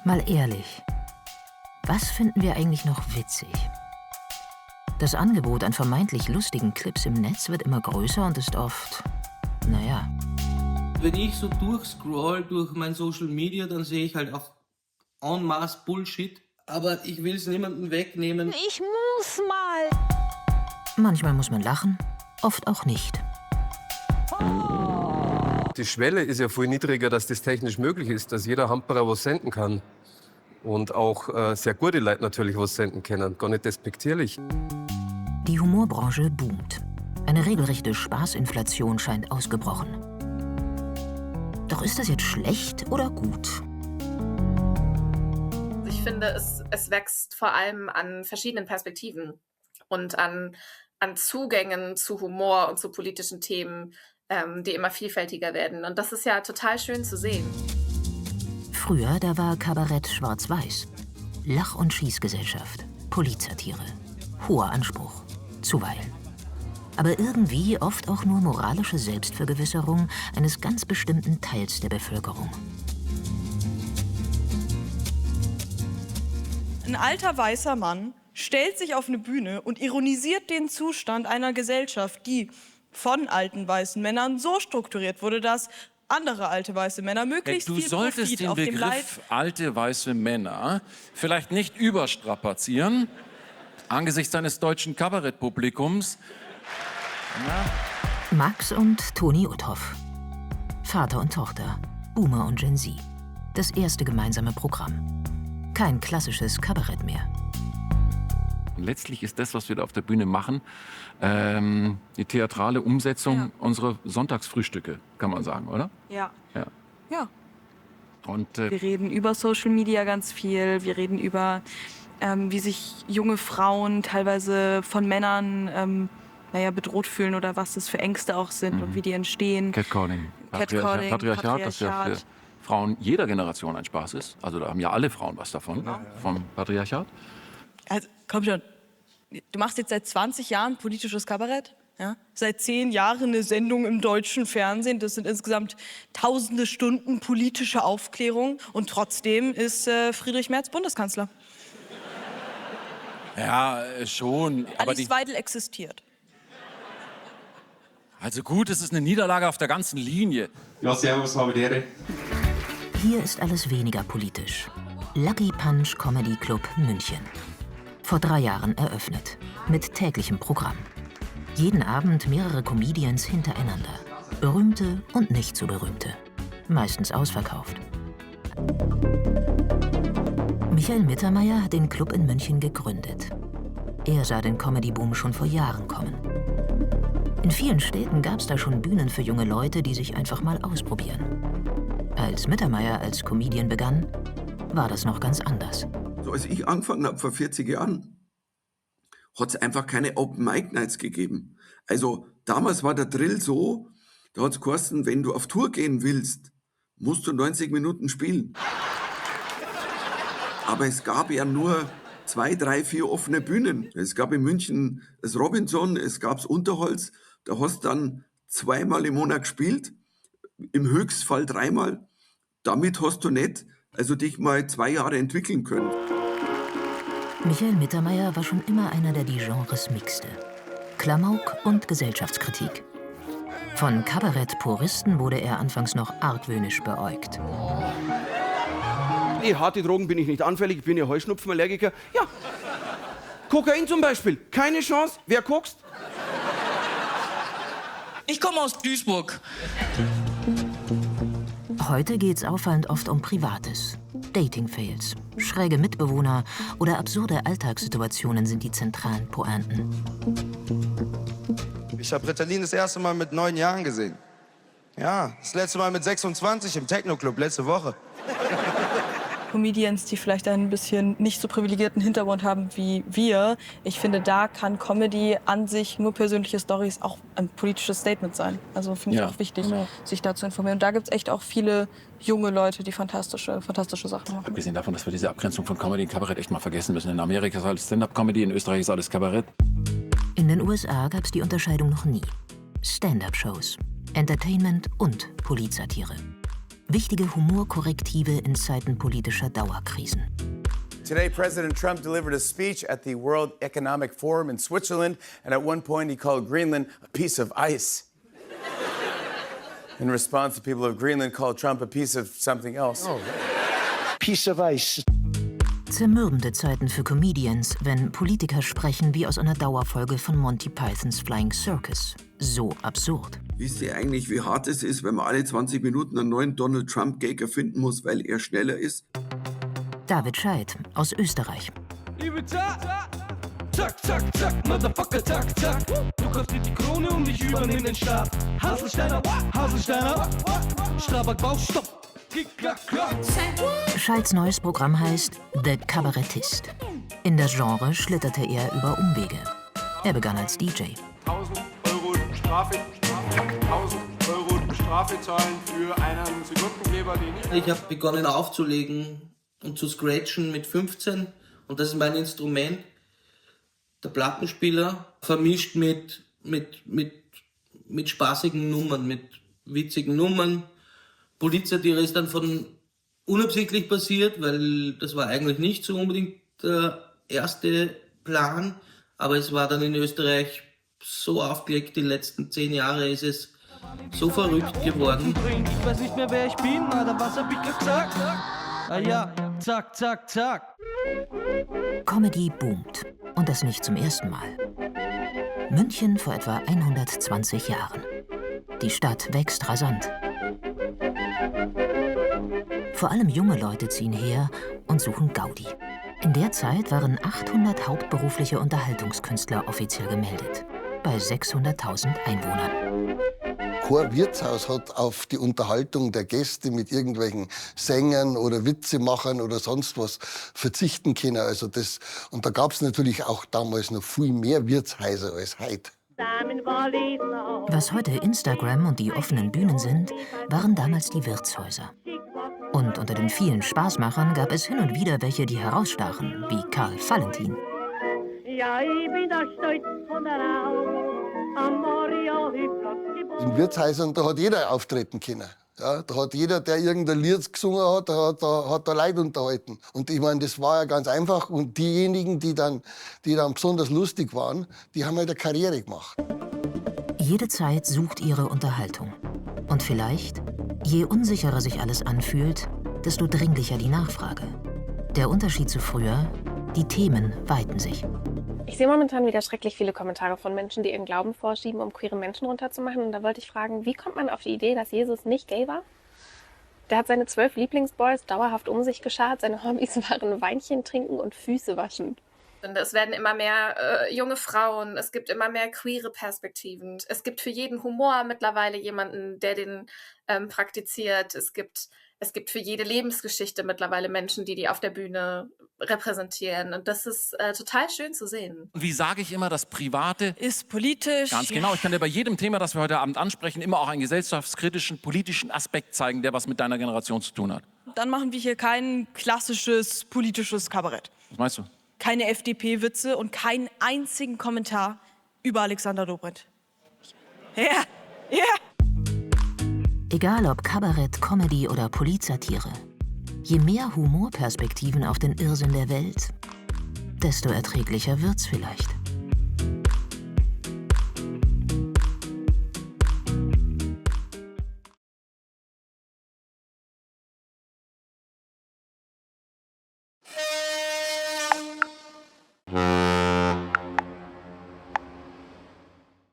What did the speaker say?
Mal ehrlich, was finden wir eigentlich noch witzig? Das Angebot an vermeintlich lustigen Clips im Netz wird immer größer und ist oft, naja. Wenn ich so durchscroll durch mein Social Media, dann sehe ich halt auch en masse Bullshit. Aber ich will es niemandem wegnehmen. Ich muss mal. Manchmal muss man lachen, oft auch nicht. Die Schwelle ist ja viel niedriger, dass das technisch möglich ist, dass jeder Hamperer was senden kann. Und auch sehr gute Leute natürlich was senden können, gar nicht despektierlich. Die Humorbranche boomt. Eine regelrechte Spaßinflation scheint ausgebrochen. Doch ist das jetzt schlecht oder gut? Ich finde, es wächst vor allem an verschiedenen Perspektiven und an Zugängen zu Humor und zu politischen Themen, die immer vielfältiger werden. Und das ist ja total schön zu sehen. Früher, da war Kabarett schwarz-weiß. Lach- und Schießgesellschaft, Politsatire, hoher Anspruch, zuweilen. Aber irgendwie oft auch nur moralische Selbstvergewisserung eines ganz bestimmten Teils der Bevölkerung. Ein alter weißer Mann stellt sich auf eine Bühne und ironisiert den Zustand einer Gesellschaft, die von alten weißen Männern so strukturiert wurde, dass andere alte weiße Männer möglichst viel Profit auf dem Leid... Du solltest den Begriff alte weiße Männer vielleicht nicht überstrapazieren, angesichts seines deutschen Kabarettpublikums. Max und Toni Uthoff. Vater und Tochter, Boomer und Gen Z. Das erste gemeinsame Programm. Kein klassisches Kabarett mehr. Letztlich ist das, was wir da auf der Bühne machen, die theatrale Umsetzung unserer Sonntagsfrühstücke, kann man sagen, oder? Ja. Und, wir reden über Social Media ganz viel. Wir reden über, wie sich junge Frauen teilweise von Männern bedroht fühlen oder was das für Ängste auch sind und wie die entstehen. Catcalling. Patriarchat, das ja für Frauen jeder Generation ein Spaß ist. Also da haben ja alle Frauen was davon, vom Patriarchat. Also, komm schon. Du machst jetzt seit 20 Jahren politisches Kabarett? Ja? Seit 10 Jahren eine Sendung im deutschen Fernsehen. Das sind insgesamt tausende Stunden politische Aufklärung. Und trotzdem ist Friedrich Merz Bundeskanzler. Ja, schon. Aber Alice Weidel existiert. Also gut, es ist eine Niederlage auf der ganzen Linie. Ja, servus, habe die Ehre. Hier ist alles weniger politisch. Lucky Punch Comedy Club München. Vor 3 Jahren eröffnet. Mit täglichem Programm. Jeden Abend mehrere Comedians hintereinander. Berühmte und nicht so berühmte. Meistens ausverkauft. Michael Mittermeier hat den Club in München gegründet. Er sah den Comedy-Boom schon vor Jahren kommen. In vielen Städten gab es da schon Bühnen für junge Leute, die sich einfach mal ausprobieren. Als Mittermeier als Comedian begann, war das noch ganz anders. So, als ich angefangen habe vor 40 Jahren, hat es einfach keine Open Mic Nights gegeben. Also damals war der Drill so, da hat es geheißen, wenn du auf Tour gehen willst, musst du 90 Minuten spielen. Aber es gab ja nur 2, 3, 4 offene Bühnen. Es gab in München das Robinson, es gab das Unterholz. Da hast du dann 2-mal im Monat gespielt, im Höchstfall 3-mal. Damit hast du nicht dich mal 2 Jahre entwickeln können. Michael Mittermeier war schon immer einer, der die Genres mixte. Klamauk und Gesellschaftskritik. Von Kabarett-Puristen wurde er anfangs noch argwöhnisch beäugt. Nee, harte Drogen bin ich nicht anfällig, ich bin ja Heuschnupfenallergiker. Ja, Kokain zum Beispiel, keine Chance. Wer kokst? Ich komme aus Duisburg. Heute geht's auffallend oft um Privates. Dating-Fails, schräge Mitbewohner oder absurde Alltagssituationen sind die zentralen Pointen. Ich habe Ritalin das erste Mal mit 9 Jahren gesehen. Ja, das letzte Mal mit 26 im Techno-Club, letzte Woche. Comedians, die vielleicht einen bisschen nicht so privilegierten Hintergrund haben wie wir. Ich finde, da kann Comedy an sich, nur persönliche Storys, auch ein politisches Statement sein. Also finde ich auch wichtig, sich da zu informieren. Und da gibt es echt auch viele junge Leute, die fantastische Sachen machen. Abgesehen davon, dass wir diese Abgrenzung von Comedy und Kabarett echt mal vergessen müssen. In Amerika ist alles Stand-up-Comedy, in Österreich ist alles Kabarett. In den USA gab es die Unterscheidung noch nie. Stand-up-Shows, Entertainment und Politsatire. Wichtige Humorkorrektive in Zeiten politischer Dauerkrisen. Today, President Trump delivered a speech at the World Economic Forum in Switzerland, and at one point he called Greenland a piece of ice. In response, the people of Greenland called Trump a piece of something else. Oh, piece of ice. Zermürbende Zeiten für Comedians, wenn Politiker sprechen wie aus einer Dauerfolge von Monty Pythons Flying Circus. So absurd. Wisst ihr eigentlich, wie hart es ist, wenn man alle 20 Minuten einen neuen Donald Trump-Gag erfinden muss, weil er schneller ist? David Scheidt aus Österreich. Liebe Zack, zack, zack, zack, Motherfucker, zack, zack. Du kaufst dir die Krone und ich übernehm den Staat. Haselsteiner, Haselsteiner, Strabag, Bauch, Stopp. Scheidts neues Programm heißt The Kabarettist. In das Genre schlitterte er über Umwege. Er begann als DJ. 1000 Euro Strafe, 1000 Euro Strafe zahlen für einen Sekundenkleber, den ich habe begonnen aufzulegen und zu scratchen mit 15 und das ist mein Instrument. Der Plattenspieler vermischt mit spaßigen Nummern, mit witzigen Nummern. Polizeistiere ist dann von unabsichtlich passiert, weil das war eigentlich nicht so unbedingt der erste Plan, aber es war dann in Österreich so aufgelegt, die letzten 10 Jahre ist es so verrückt geworden. Ich weiß nicht mehr, wer ich bin, oder was hab ich gesagt? Ah ja, zack, zack, zack. Comedy boomt. Und das nicht zum ersten Mal. München vor etwa 120 Jahren. Die Stadt wächst rasant. Vor allem junge Leute ziehen her und suchen Gaudi. In der Zeit waren 800 hauptberufliche Unterhaltungskünstler offiziell gemeldet. Bei 600.000 Einwohnern. Kein Wirtshaus hat auf die Unterhaltung der Gäste mit irgendwelchen Sängern oder Witzemachern oder sonst was verzichten können. Also und da gab es natürlich auch damals noch viel mehr Wirtshäuser als heute. Was heute Instagram und die offenen Bühnen sind, waren damals die Wirtshäuser. Und unter den vielen Spaßmachern gab es hin und wieder welche, die herausstachen, wie Karl Valentin. Ja, ich bin da stolz von der in Wirtshäusern, da hat jeder auftreten können. Ja, da hat jeder, der irgendein Lied gesungen hat, hat da Leute unterhalten. Und ich meine, das war ja ganz einfach. Und diejenigen, die dann besonders lustig waren, die haben halt eine Karriere gemacht. Jede Zeit sucht ihre Unterhaltung. Und vielleicht, je unsicherer sich alles anfühlt, desto dringlicher die Nachfrage. Der Unterschied zu früher, die Themen weiten sich. Ich sehe momentan wieder schrecklich viele Kommentare von Menschen, die ihren Glauben vorschieben, um queere Menschen runterzumachen. Und da wollte ich fragen, wie kommt man auf die Idee, dass Jesus nicht gay war? Der hat seine 12 Lieblingsboys dauerhaft um sich geschart. Seine Hobbys waren Weinchen trinken und Füße waschen. Und es werden immer mehr junge Frauen, es gibt immer mehr queere Perspektiven. Es gibt für jeden Humor mittlerweile jemanden, der den praktiziert. Es gibt für jede Lebensgeschichte mittlerweile Menschen, die auf der Bühne repräsentieren. Und das ist total schön zu sehen. Und wie sage ich immer, das Private ist politisch. Ganz genau. Ich kann dir bei jedem Thema, das wir heute Abend ansprechen, immer auch einen gesellschaftskritischen, politischen Aspekt zeigen, der was mit deiner Generation zu tun hat. Dann machen wir hier kein klassisches politisches Kabarett. Was meinst du? Keine FDP-Witze und keinen einzigen Kommentar über Alexander Dobrindt. Ja, ja. Egal ob Kabarett, Comedy oder Polizsatire, je mehr Humorperspektiven auf den Irrsinn der Welt, desto erträglicher wird's vielleicht.